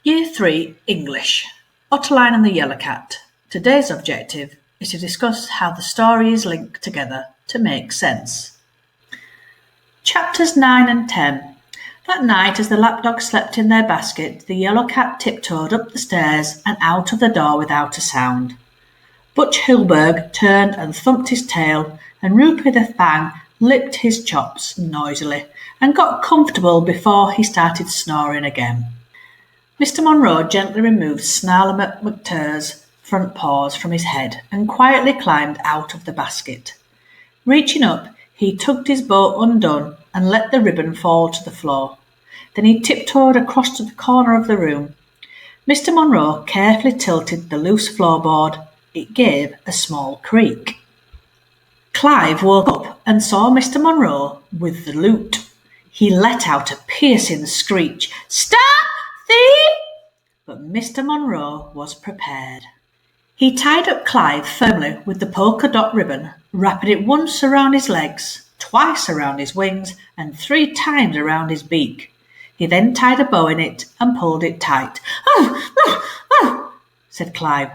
Year 3 English. Ottoline and the Yellow Cat. Today's objective is to discuss how the story is linked together to make sense. Chapters 9 and 10. That night, as the lapdog slept in their basket, the Yellow Cat tiptoed up the stairs and out of the door without a sound. Butch Hilberg turned and thumped his tail, and Rupert the Fang licked his chops noisily and got comfortable before he started snoring again. Mr. Monroe gently removed Snarler McTur's front paws from his head and quietly climbed out of the basket. Reaching up, he tugged his bow undone and let the ribbon fall to the floor. Then he tiptoed across to the corner of the room. Mr. Monroe carefully tilted the loose floorboard. It gave a small creak. Clive woke up and saw Mr. Monroe with the loot. He let out a piercing screech. "Stop, thief!" But Mr. Monroe was prepared. He tied up Clive firmly with the polka dot ribbon, wrapping it once around his legs, twice around his wings, and 3 times around his beak. He then tied a bow in it and pulled it tight. "Oh," said Clive.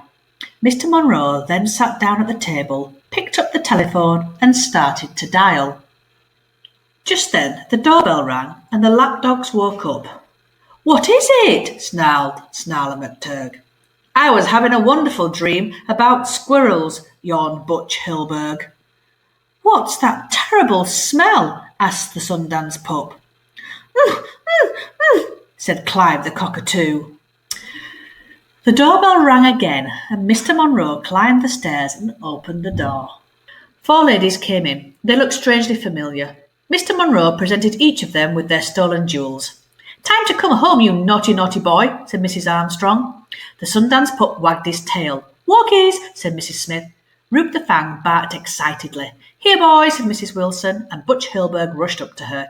Mr. Monroe then sat down at the table, picked up the telephone, and started to dial. Just then the doorbell rang and the lapdogs woke up. "What is it?" snarled Snarler McTurg. "I was having a wonderful dream about squirrels," yawned Butch Hilberg. "What's that terrible smell?" asked the Sundance pup. Said Clive the cockatoo. The doorbell rang again, and Mr. Monroe climbed the stairs and opened the door. 4 ladies came in. They looked strangely familiar. Mr. Monroe presented each of them with their stolen jewels. "Time to come home, you naughty, naughty boy," said Mrs. Armstrong. The Sundance pup wagged his tail. "Walkies," said Mrs. Smith. Rube the Fang barked excitedly. "Here, boys," said Mrs. Wilson, and Butch Hilberg rushed up to her.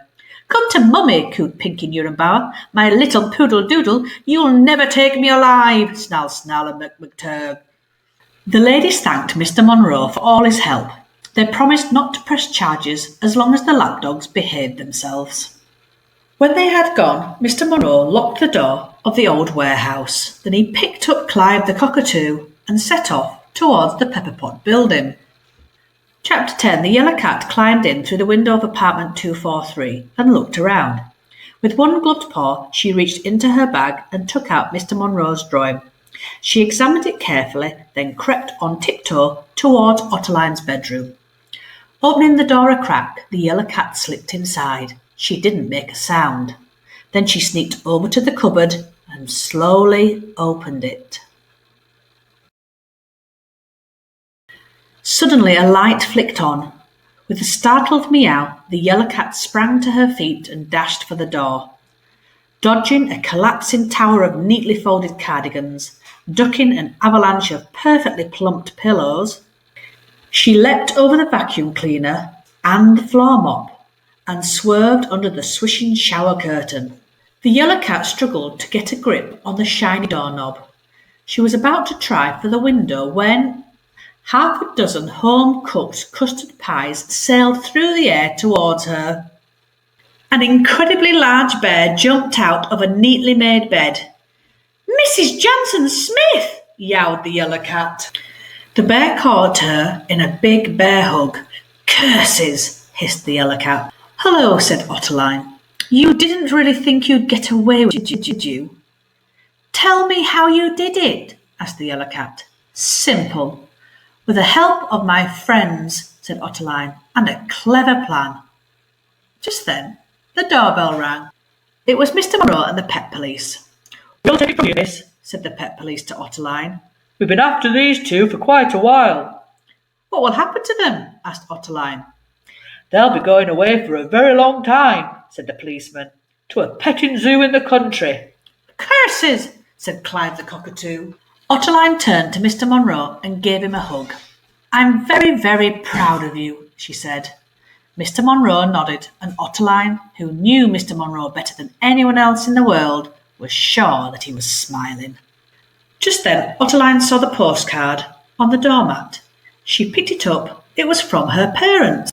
"Come to Mummy," cooed Pinky Nurembauer. "My little poodle-doodle, you'll never take me alive," snarled Snarler McTurg. The ladies thanked Mr. Monroe for all his help. They promised not to press charges as long as the lapdogs behaved themselves. When they had gone, Mr. Monroe locked the door of the old warehouse. Then he picked up Clive the cockatoo and set off towards the Pepperpot building. Chapter 10. The Yellow Cat climbed in through the window of apartment 243 and looked around. With one gloved paw, she reached into her bag and took out Mr. Monroe's drawing. She examined it carefully, then crept on tiptoe towards Ottoline's bedroom. Opening the door a crack, the Yellow Cat slipped inside. She didn't make a sound. Then she sneaked over to the cupboard and slowly opened it. Suddenly a light flicked on. With a startled meow, the Yellow Cat sprang to her feet and dashed for the door. Dodging a collapsing tower of neatly folded cardigans, ducking an avalanche of perfectly plumped pillows, she leapt over the vacuum cleaner and the floor mop and swerved under the swishing shower curtain. The Yellow Cat struggled to get a grip on the shiny doorknob. She was about to try for the window when 6 home-cooked custard pies sailed through the air towards her. An incredibly large bear jumped out of a neatly made bed. "Mrs. Jansen Smith!" yowled the Yellow Cat. The bear caught her in a big bear hug. "Curses!" hissed the Yellow Cat. "Hello," said Ottoline. "You didn't really think you'd get away with it, did you?" "Tell me how you did it," asked the Yellow Cat. "Simple. With the help of my friends," said Ottoline, "and a clever plan." Just then, the doorbell rang. It was Mr. Monroe and the pet police. "We'll take it from you, miss," said the pet police to Ottoline. "We've been after these 2 for quite a while." "What will happen to them?" asked Ottoline. "They'll be going away for a very long time," said the policeman, "to a petting zoo in the country." "Curses!" said Clive the cockatoo. Ottoline turned to Mr. Monroe and gave him a hug. "I'm very, very proud of you," she said. Mr. Monroe nodded, and Ottoline, who knew Mr. Monroe better than anyone else in the world, was sure that he was smiling. Just then, Ottoline saw the postcard on the doormat. She picked it up. It was from her parents.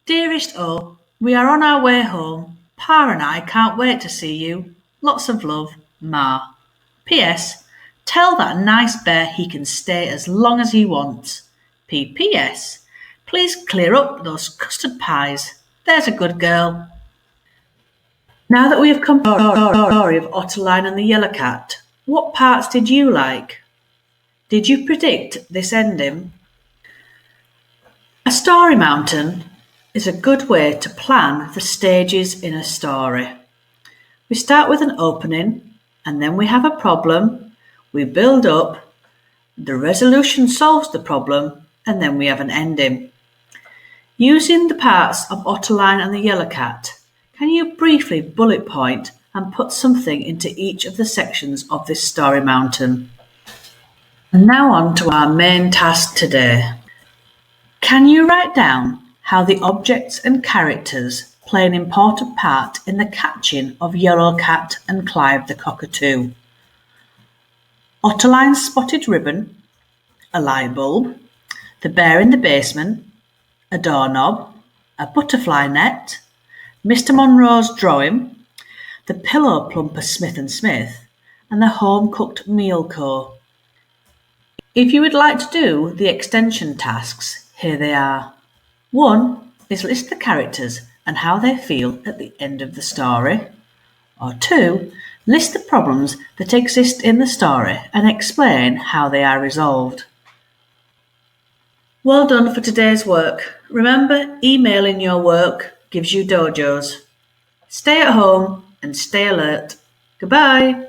"Dearest O, we are on our way home. Pa and I can't wait to see you. Lots of love, Ma." P.S. Tell that nice bear he can stay as long as he wants. P.P.S. Please clear up those custard pies. There's a good girl. Now that we have come to the story of Ottoline and the Yellow Cat, what parts did you like? Did you predict this ending? A story mountain is a good way to plan the stages in a story. We start with an opening, and then we have a problem, we build up, the resolution solves the problem, and then we have an ending. Using the parts of Ottoline and the Yellow Cat, can you briefly bullet point and put something into each of the sections of this story mountain? And now on to our main task today. Can you write down how the objects and characters play an important part in the catching of Yellow Cat and Clive the Cockatoo? Ottoline's spotted ribbon, a light bulb, the bear in the basement, a doorknob, a butterfly net, Mr. Monroe's drawing, the pillow plumper Smith and Smith, and the home-cooked meal co. If you would like to do the extension tasks, here they are. 1 is list the characters and how they feel at the end of the story. Or 2, list the problems that exist in the story and explain how they are resolved. Well done for today's work. Remember, emailing your work gives you dojos. Stay at home and stay alert. Goodbye.